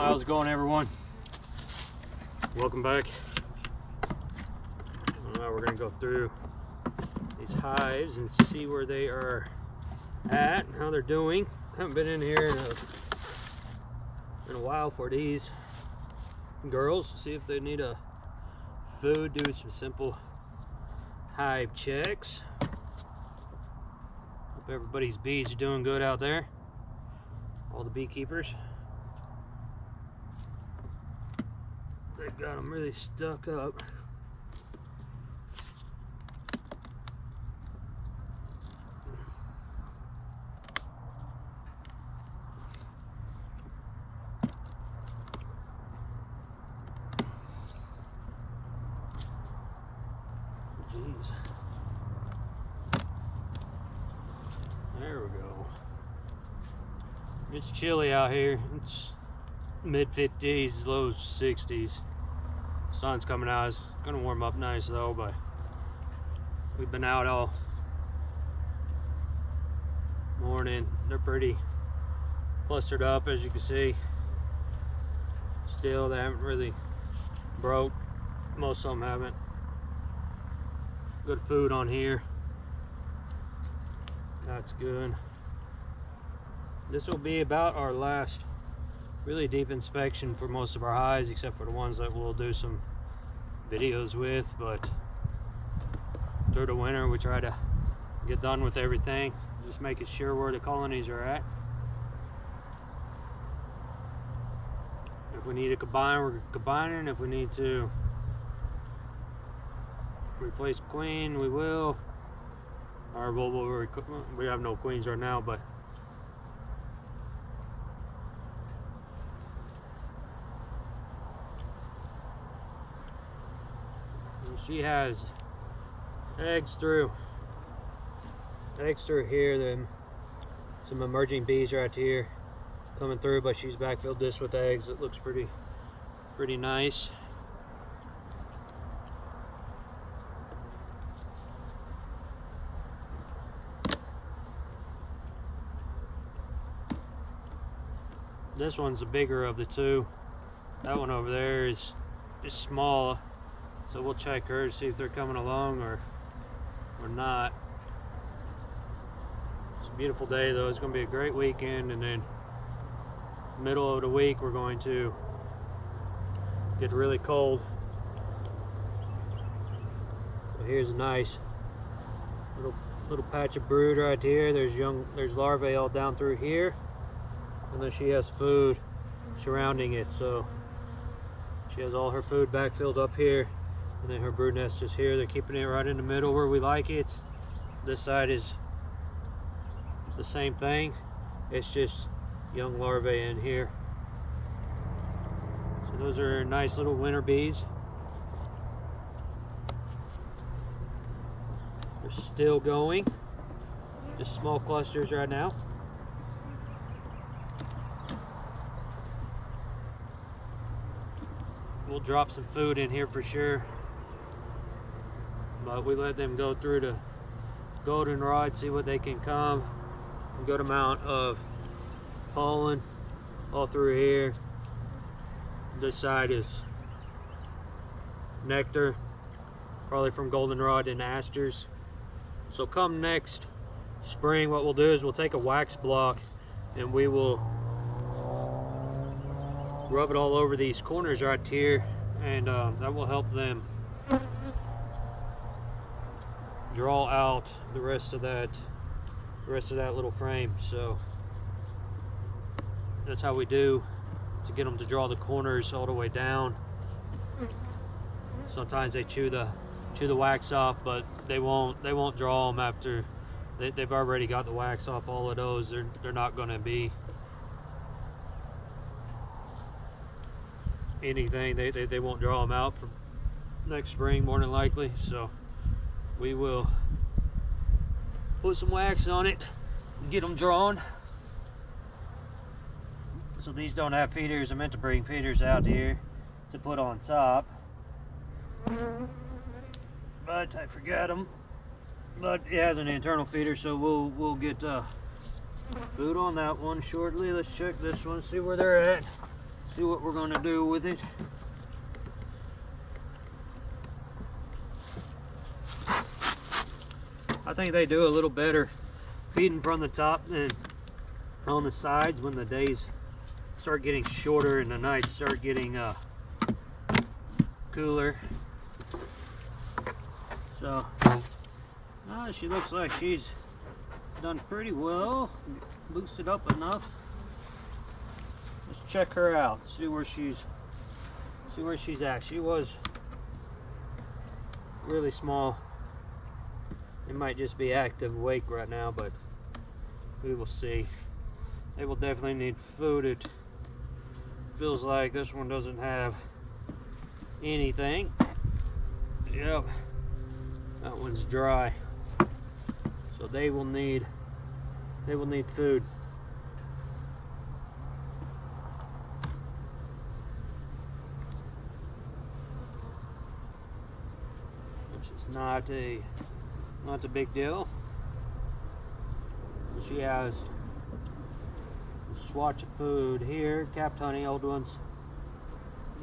How's it going, everyone? Welcome back. We're going to go through these hives and see where they are at and how they're doing. Haven't been in here in a while for these girls. See if they need a food, do some simple hive checks. Hope everybody's bees are doing good out there, all the beekeepers. They've got them really stuck up. Jeez. There we go. It's chilly out here. It's mid 50s, low 60s. Sun's coming out. It's gonna warm up nice though, but we've been out all morning. They're pretty clustered up, as you can see. Still, they haven't really broke. Most of them haven't. Good food on here. That's good. This will be about our last really deep inspection for most of our hives, except for the ones that we'll do some videos with. But through the winter we try to get done with everything, just making sure where the colonies are at. If we need to combine, we're combining. If we need to replace queen, we will. Or we have no queens right now, but she has eggs through here, then some emerging bees right here coming through, but she's backfilled this with eggs. It looks pretty nice. This one's the bigger of the two. That one over there is small. So we'll check her to see if they're coming along or not. It's a beautiful day though. It's going to be a great weekend, and then middle of the week we're going to get really cold. So here's a nice little patch of brood right here. There's larvae all down through here, and then she has food surrounding it. So she has all her food backfilled up here. And then her brood nest is here. They're keeping it right in the middle where we like it. This side is the same thing. It's just young larvae in here. So those are nice little winter bees. They're still going. Just small clusters right now. We'll drop some food in here for sure. But we let them go through the goldenrod, see what they can come. A good amount of pollen all through here. This side is nectar, probably from goldenrod and asters. So come next spring, what we'll do is we'll take a wax block and we will rub it all over these corners right here, and that will help them draw out the rest of that little frame. So that's how we do to get them to draw the corners all the way down. Sometimes they chew the wax off, but they won't draw them after they've already got the wax off all of those. They're not going to be anything. They won't draw them out for next spring more than likely. So we will put some wax on it and get them drawn. So these don't have feeders. I meant to bring feeders out here to put on top, but I forgot them. But it has an internal feeder, so we'll get food on that one shortly. Let's check this one, see where they're at. See what we're going to do with it. I think they do a little better feeding from the top than on the sides when the days start getting shorter and the nights start getting cooler. So she looks like she's done pretty well, boosted up enough. Let's check her out, see where she's at. She was really small. It might just be active awake right now, but we will see. They will definitely need food. It feels like this one doesn't have anything. Yep, that one's dry. So they will need food. Which is not a big deal. She has a swatch of food here, capped honey, old ones.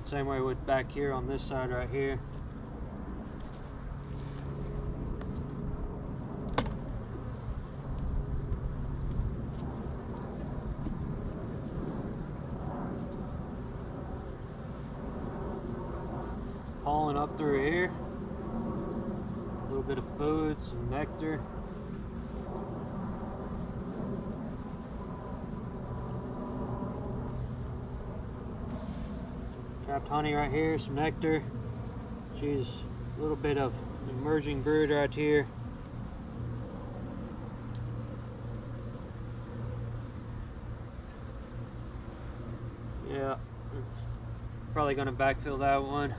The same way with back here on this side right here. Pollen up through here. A little bit of food, some nectar. Trapped honey right here, some nectar. She's a little bit of emerging brood right here. Yeah, probably gonna backfill that one.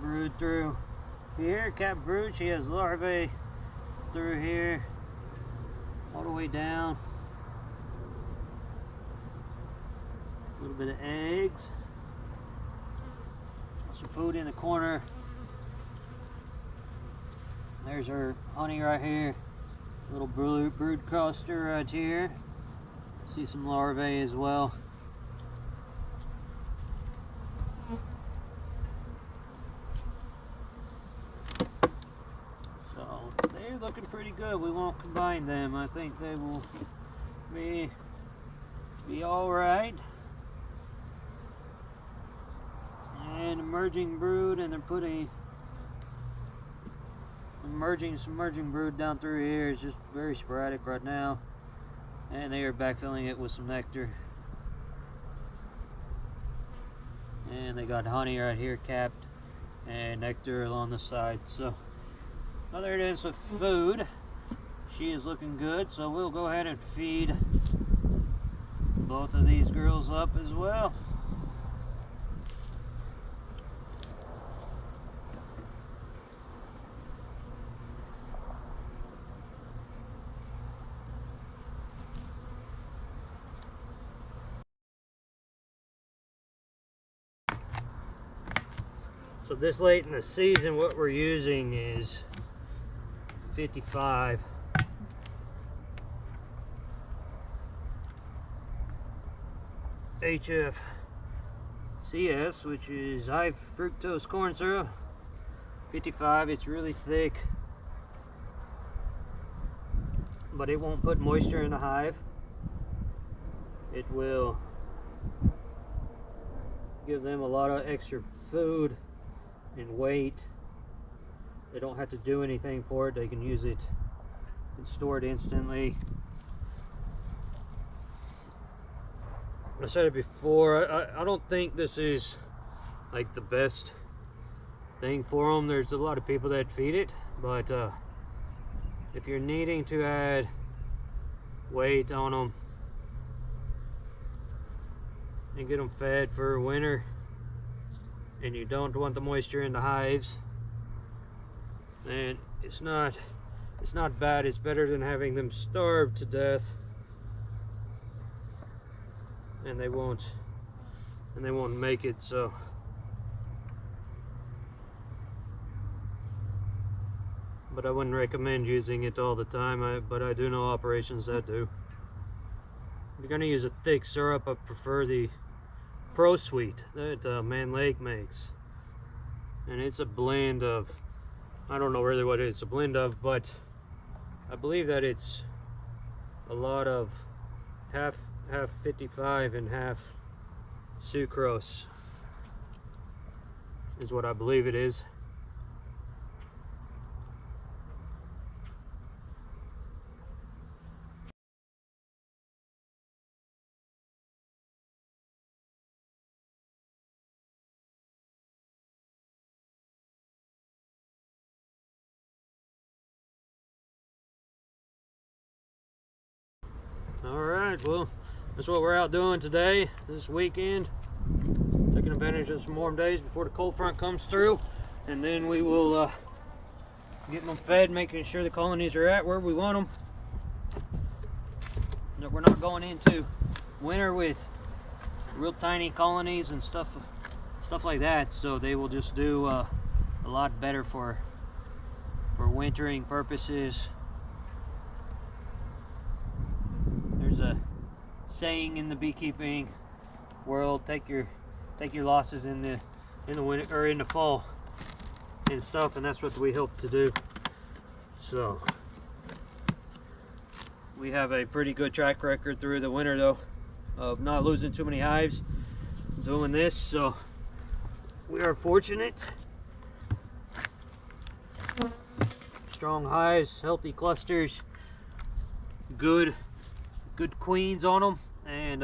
Brood through here, capped brood. She has larvae through here, all the way down. A little bit of eggs. Some food in the corner. There's her honey right here. Little brood cluster right here. See some larvae as well. So they're looking pretty good. We won't combine them. I think they will be all right. And emerging brood, and they're putting some emerging brood down through here. It's just very sporadic right now, and they are backfilling it with some nectar. And they got honey right here capped and nectar along the side. So now there it is with food. She is looking good, so we'll go ahead and feed both of these girls up as well. So this late in the season, what we're using is 55. HFCS, which is high fructose corn syrup. 55, it's really thick, but it won't put moisture in the hive. It will give them a lot of extra food and weight. They don't have to do anything for it. They can use it and store it instantly. I said it before, I don't think this is like the best thing for them. There's a lot of people that feed it, but if you're needing to add weight on them and get them fed for winter, and you don't want the moisture in the hives, then it's not bad. It's better than having them starve to death. and they won't make it. So but I wouldn't recommend using it all the time, but I do know operations that do. If you're gonna use a thick syrup, I prefer the Pro Sweet that Man Lake makes, and it's a blend of, I don't know really what it's a blend of, but I believe that it's a lot of half 55 and half sucrose is what I believe it is. Alright, well, that's what we're out doing today, this weekend. Taking advantage of some warm days before the cold front comes through. And then we will get them fed, making sure the colonies are at where we want them. That we're not going into winter with real tiny colonies and stuff like that. So they will just do a lot better for wintering purposes. There's a saying in the beekeeping world: take your losses in the winter or in the fall and stuff, and that's what we hope to do. So we have a pretty good track record through the winter though of not losing too many hives doing this, so we are fortunate. Strong hives, healthy clusters, good queens on them, and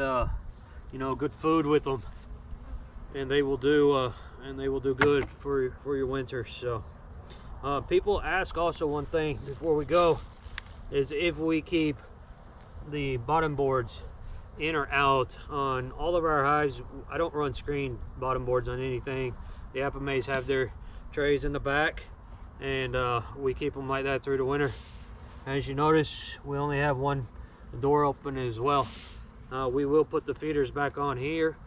you know, good food with them, and they will do good for your winter. So people ask also one thing before we go, is if we keep the bottom boards in or out on all of our hives. I don't run screen bottom boards on anything. The Apimays have their trays in the back, and we keep them like that through the winter. As you notice, we only have one door open as well. We will put the feeders back on here,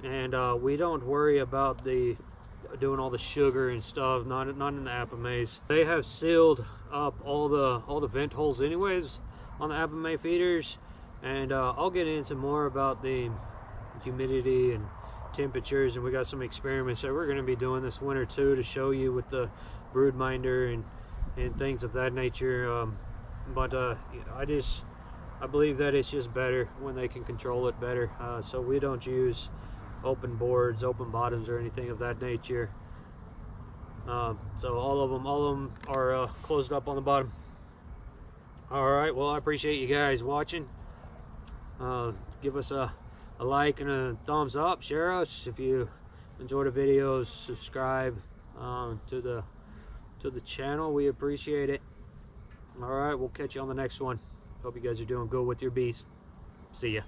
and we don't worry about doing all the sugar and stuff, not in the Apimays. They have sealed up all the vent holes anyways on the Apimaye feeders, and I'll get into more about the humidity and temperatures, and we got some experiments that we're going to be doing this winter too to show you with the brood minder and things of that nature. I believe that it's just better when they can control it better. So we don't use open boards, open bottoms, or anything of that nature. So all of them are closed up on the bottom. All right, well, I appreciate you guys watching. Give us a like and a thumbs up. Share us if you enjoy the videos. Subscribe to the channel. We appreciate it. All right, we'll catch you on the next one. Hope you guys are doing good with your bees. See ya.